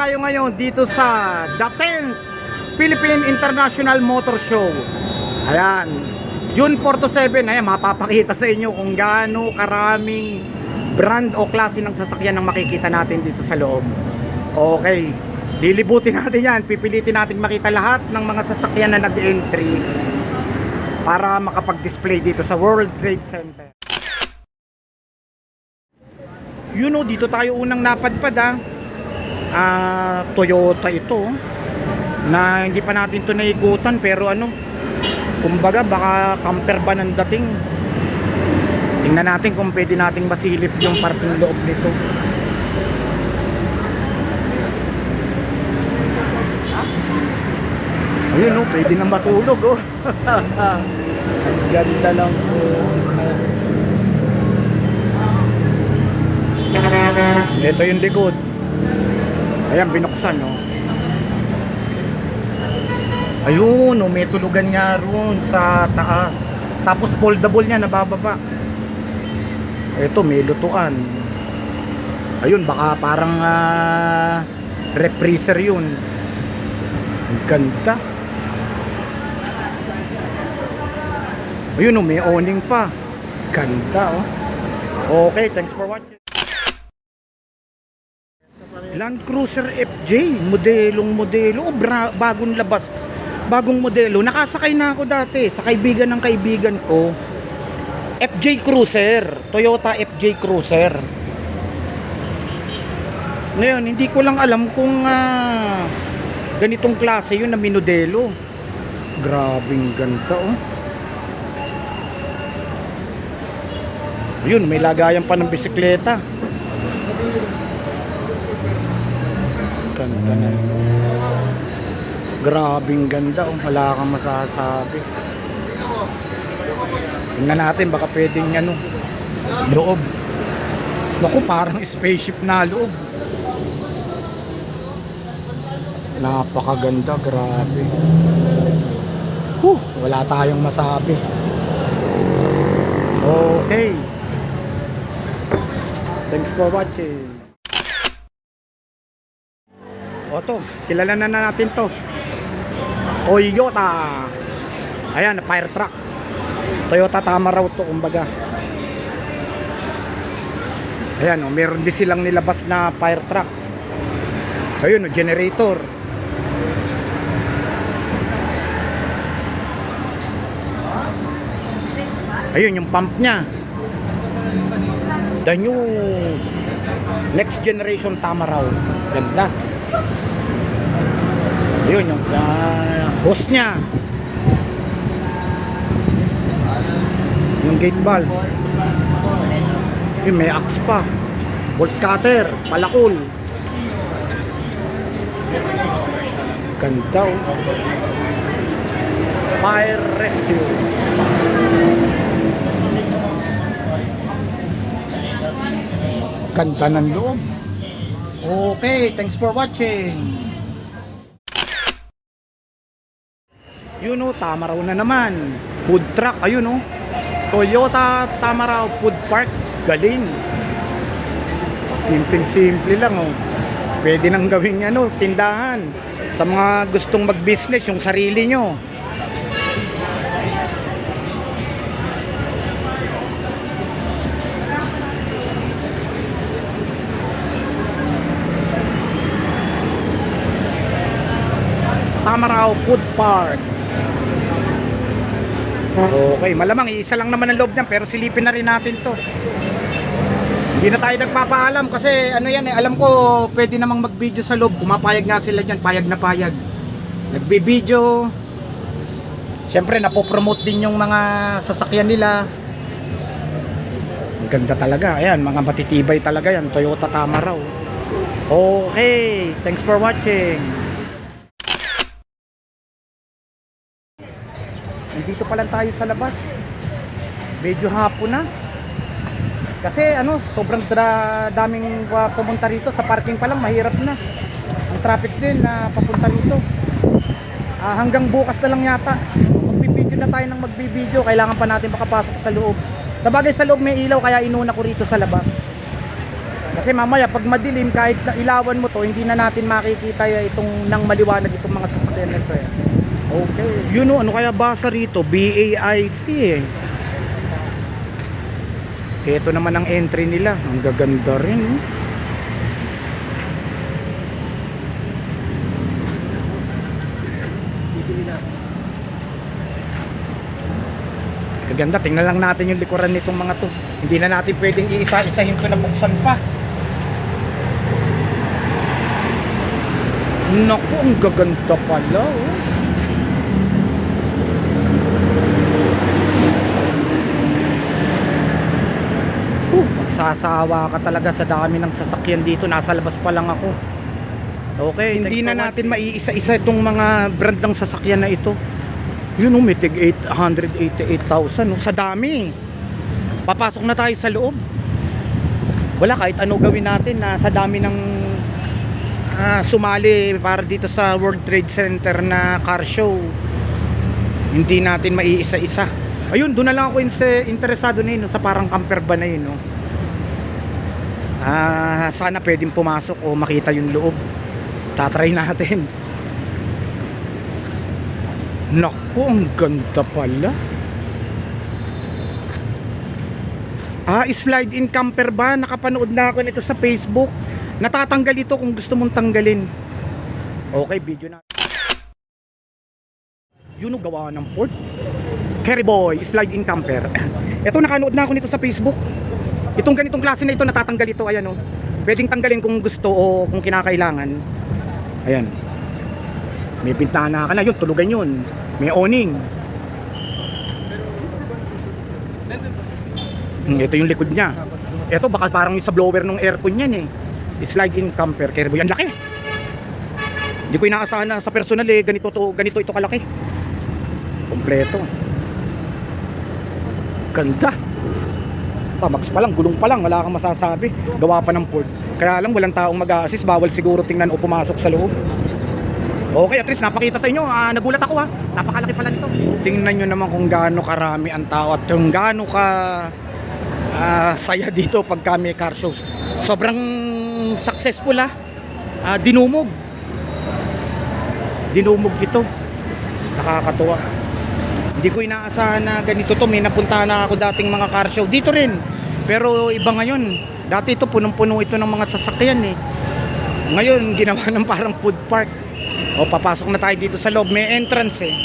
tayo ngayon dito sa The 10th Philippine International Motor Show. Ayan, June 4 to 7. Ayan, mapapakita sa inyo kung gaano karaming brand o klase ng sasakyan ang makikita natin dito sa loob. Okay, lilibutin natin yan. Pipilitin natin makita lahat ng mga sasakyan na nag-entry para makapag-display dito sa World Trade Center. You know, dito tayo unang napadpad Toyota ito na hindi pa natin ito naikutan, pero kumbaga baka camper ba ng dating. Tingnan natin kung pwede nating masilip yung parting loob nito. Ayun pwede na matulog ang ganda lang po. Ito yung likod. Ayan, binuksan Ayun may tulugan nga roon sa taas. Tapos foldable niya, nabababa. Ito may lutuan. Ayun, baka parang repriser yun. Ang ganda. Ayun may awning pa. Ganda Okay, thanks for watching. Land Cruiser FJ, modelo, bagong labas, bagong modelo. Nakasakay na ako dati sa kaibigan ng kaibigan ko. FJ Cruiser, Toyota FJ Cruiser. Ngayon, hindi ko lang alam kung ganitong klase yun na minodelo. Grabing ganda Yun, may lagayan pa ng bisikleta. Ganda na. Grabing ganda wala kang masasabi. Tingnan natin baka pwedeng loob. Naku, parang spaceship na loob. Napakaganda, grabe. Wala tayong masabi. Okay, thanks for watching. Kilala na natin to. Toyota. Ayan, fire truck. Toyota Tamaraw to, kumbaga. Ayan, meron din silang nilabas na fire truck. Ayun, generator. Ayun, yung pump niya. The new next generation Tamaraw. Ganda. Yun yung hose nya, yung gate valve. Yun, may axe pa, bolt cutter, palakol. Ganda fire rescue. Ganda ng loob. Okay, thanks for watching. Tamaraw na naman. Food truck, ayun Toyota Tamaraw Food Park. Galing. Simple lang Pwede nang gawing tindahan. Sa mga gustong mag-business, yung sarili nyo. Tamaraw Food Park. Okay, malamang isa lang naman ang loob niyan, pero silipin na rin natin to. Hindi na tayo nagpapaalam kasi alam ko pwede namang mag-video sa loob. Pumapayag nga sila dyan, payag na payag. Nagbi-video. Siyempre napopromote din yung mga sasakyan nila. Ang ganda talaga. Ayan, mga matitibay talaga yan, Toyota Tamaraw. Okay, thanks for watching. Dito pa lang tayo sa labas. Medyo hapon na. Kasi sobrang daming pumunta rito. Sa parking pa lang mahirap na. Ang traffic din na papunta rito. Hanggang bukas na lang yata. Magbibideo na tayo ng magbibideo. Kailangan pa natin makapasok sa loob. Sabagay sa loob may ilaw, kaya inuna ko rito sa labas. Kasi mamaya pag madilim, kahit na ilawan mo to, hindi na natin makikita itong nang maliwanag itong mga sasakyan nito eh. Okay. Yun o, ano kaya basa rito? BAIC eh. Ito naman ang entry nila. Ang gaganda rin. Ganda, tingnan lang natin yung likuran nitong mga to. Hindi na natin pwedeng iisa-isahin to na buksan pa. Naku, ang gaganda pala oh. Magsasawa ka talaga sa dami ng sasakyan dito. Nasa labas pa lang ako. Okay, hindi na natin maiisa-isa itong mga brand ng sasakyan na ito. Yun may tig 888,000 sa dami. Papasok na tayo sa loob. Wala kahit ano gawin natin na sa dami ng sumali para dito sa World Trade Center na car show. Hindi natin maiisa-isa. Ayun, doon na lang ako interesado na yun sa parang camper van na yun. Sana pwedeng pumasok o makita yung loob. Tatry natin. Naku, ang ganda pala. Slide-in camper ba? Nakapanood na ako nito sa Facebook. Natatanggal ito kung gusto mong tanggalin. Okay, video na. Yun ang gawa ng Ford Carry Boy slide-in camper. Ito, nakanood na ako nito sa Facebook. Itong ganitong klase na ito, natatanggal ito. Ayan o. Pwedeng tanggalin kung gusto o kung kinakailangan. Ayan. May bintana ka na yun, tulugan yun. May awning. Ito yung likod niya. Ito baka parang yung sa blower ng aircon yan eh. Slide-in camper carry boy. Ang laki. Hindi ko inaasahan na sa personal eh ganito ito kalaki. Kompleto. Ganda. Max pa lang, gulong pa lang, wala kang masasabi. Gawa pa ng Ford. Kaya lang walang taong mag-a-assist, bawal siguro tingnan o pumasok sa loob. Okay, at least napakita sa inyo. Nagulat ako ha. Napakalaki pala nito. Tingnan nyo naman kung gaano karami ang tao at kung gaano ka saya dito pag kami car shows. Sobrang successful ha. Dinumog ito. Nakakatuwa. Hindi ko inaasahan na ganito to. May napunta na ako dating mga car show dito rin. Pero iba ngayon. Dati ito punong-puno ito ng mga sasakyan eh. Ngayon ginawa ng parang food park. O papasok na tayo dito sa loob, may entrance eh.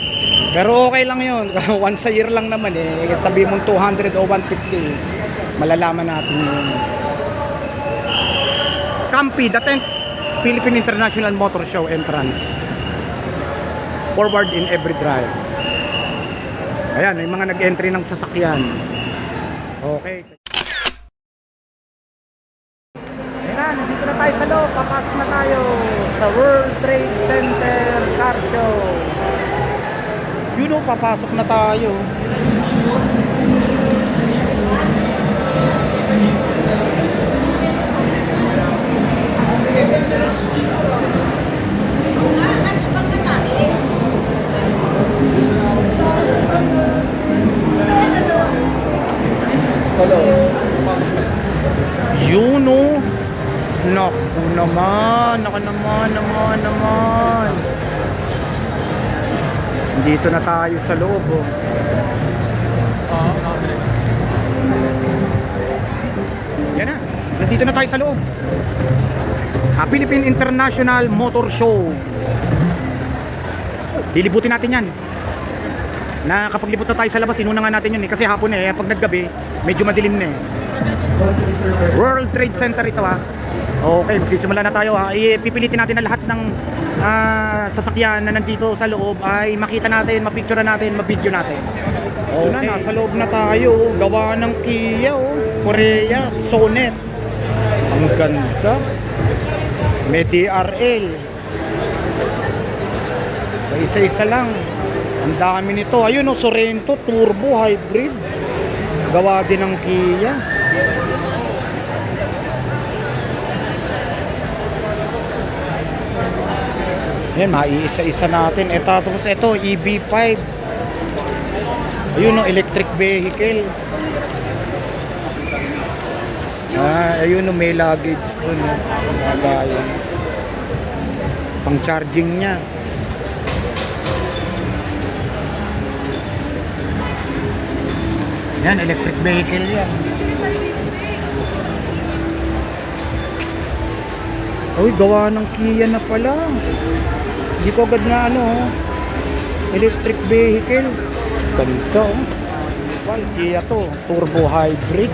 Pero okay lang yun. Once a year lang naman eh. Sabi mong 200 o 150, malalaman natin yun. Campi, the 10th Philippine International Motor Show entrance. Forward in every drive. Ayan, may mga nag-entry ng sasakyan. Okay. Ayan, nandito na tayo sa loob. Papasok na tayo sa World Trade Center Car Show. Papasok na tayo. Naku naman. Dito na tayo sa loob oh. Yan na. Nandito na tayo sa loob. Philippine International Motor Show. Lilibutin natin yan. Nakapaglibot na tayo sa labas, inuna nga natin yun eh. Kasi hapon eh, pag naggabi, medyo madilim na eh. World Trade Center ito ha. Okay, magsisimula na tayo ha. Ipipilitin natin na lahat ng sasakyan na nandito sa loob ay makita natin, mapicture natin, mabideo natin. Okay. Na, nasa loob na tayo. Gawa ng Kia Korea Sonet. Ang ganda. May DRL. Isa-isa lang. Ang dami nito. Ayun o, Sorento Turbo Hybrid. Gawa din ng Kia. Yan, maiisa-isa natin. Tapos ito, EB5. Ayun o, electric vehicle. Ayun, may luggage dun. Lagayan. Pang charging niya. Yan, electric vehicle yan. Uy, gawa ng Kia na pala. Hindi ko agad na electric vehicle. Ganito. Well, Kia to. Turbo hybrid.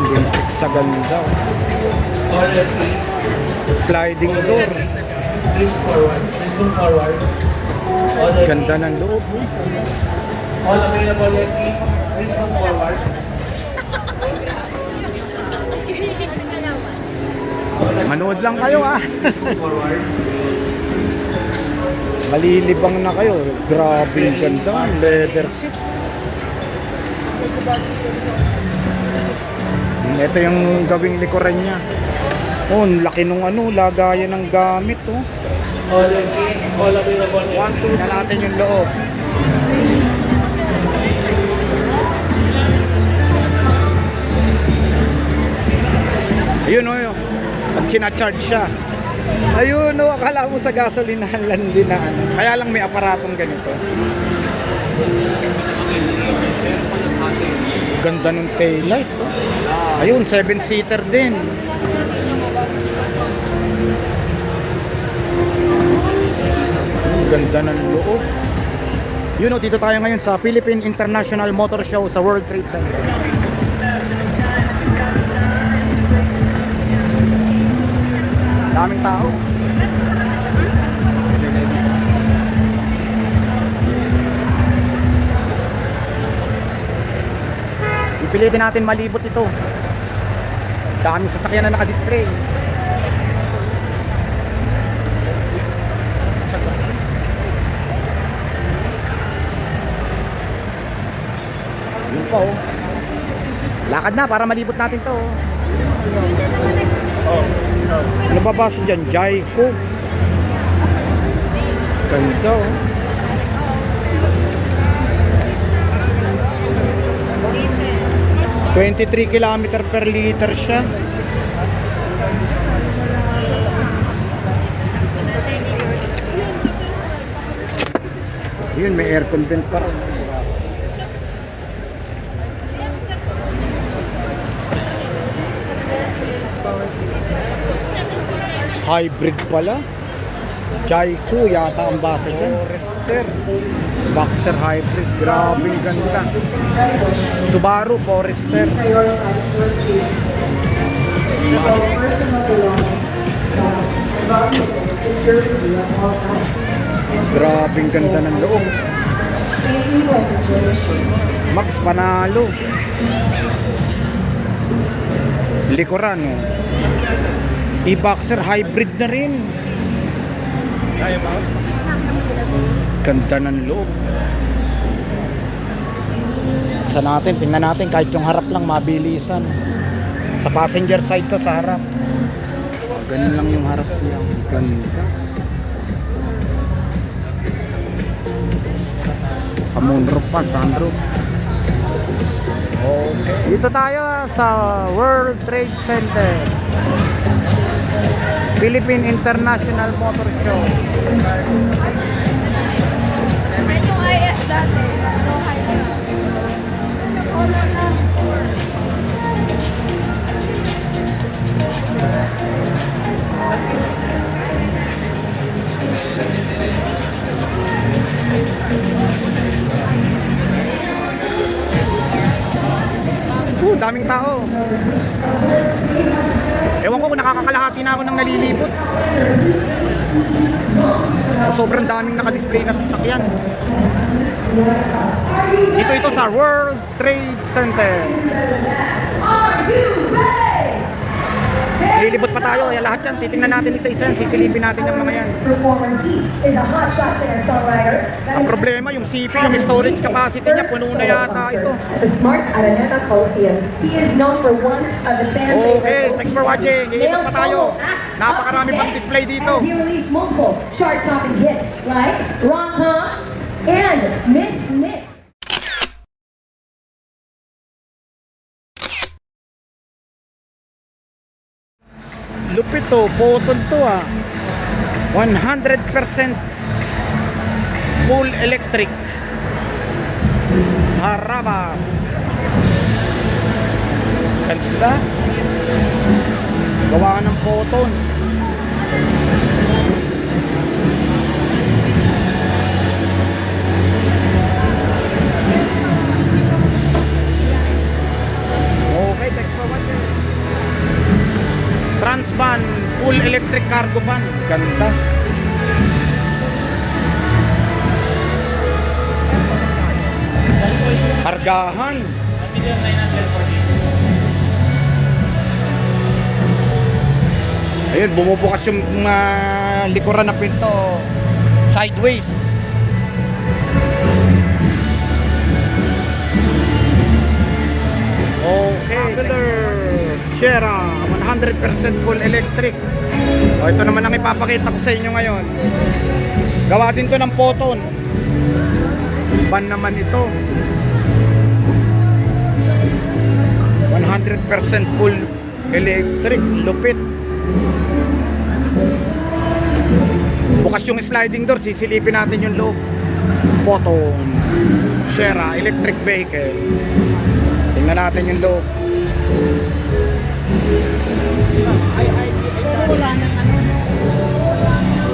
Electric sa ganda. Sliding door. Please forward. Please move forward. Ganda ng loob. All available SEs, please move forward. Manood lang kayo Forward. Malilibang na kayo. Grabe yung ganda. Leather seat. Ito yung gawing likuran niya. Oh, ang laki nung lagayan ng gamit. All SEs, all available SEs. 1, 2 na natin yung loob. Ayun yun. Pag sinacharge siya. Ayun akala mo sa gasolinahan lang din na Kaya lang may aparatong ganito. Ganda ng taillight. Ayun, 7-seater din. Ganda ng loob. Yun dito tayo ngayon sa Philippine International Motor Show sa World Trade Center. Daming tao. Pilitin natin malibot ito. Daming sasakyan na naka-display. Yun pa Lakad na para malibot natin to. Ano ba base dyan? Jayco. Ganda 23 km per liter siya. Yun, may aircon din pa rin. Hybrid pala. Jayco yata ang base dyan. Forester. Boxer hybrid. Grabing ganda. Subaru Forester. Grabing ganda ng loob. Max panalo. Likuran E-Boxer hybrid na rin. Ganda ng loob. Tingnan natin kahit yung harap lang mabilisan. Sa passenger side to, sa harap. Ganun lang yung harap niya. Ganda. Moonroof pa, sunroof. Okay. Dito tayo sa World Trade Center. Philippine International Motor Show. Yung IS dati. Daming tao. Ewan ko kung nakakakalahati na ako ng nalilibot. So sobrang daming nakadisplay na sasakyan. Dito ito sa World Trade Center. Lilibot pa tayo, kaya lahat yan, titingnan natin isa-isa yan, sisilipin natin yung mga yan. Ang problema, yung CP, yung storage capacity niya, puno na yata ito. Okay, thanks for watching. Lilibot pa tayo. Napakarami pang display dito. He released multiple chart-topping hits like Rom-Com and Miss Miss. Ito, photon to 100% full electric. Harabas. Ganda. Gawa ng photon. Okay, thanks for watching. Transvan full electric cargo van. Ganda. Kargahan. 1,940. Ayun, bumubukas yung likuran na pinto sideways. Okay, Sierra 100% full electric. O, ito naman ang ipapakita ko sa inyo ngayon. Gawa din to ng photon. Van naman ito. 100% full electric. Lupit. Bukas yung sliding door, sisilipin natin yung loob. Photon Sierra electric vehicle. Tingnan natin yung loob.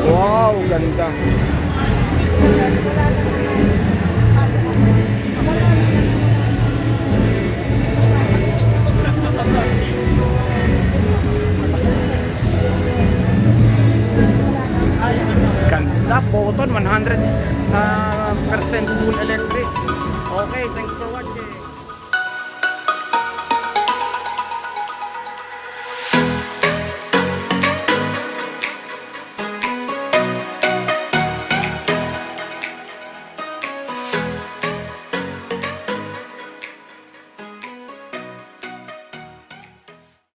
Wow, ganda. Ganda, photon 100% full electric. Okay, thanks for watching.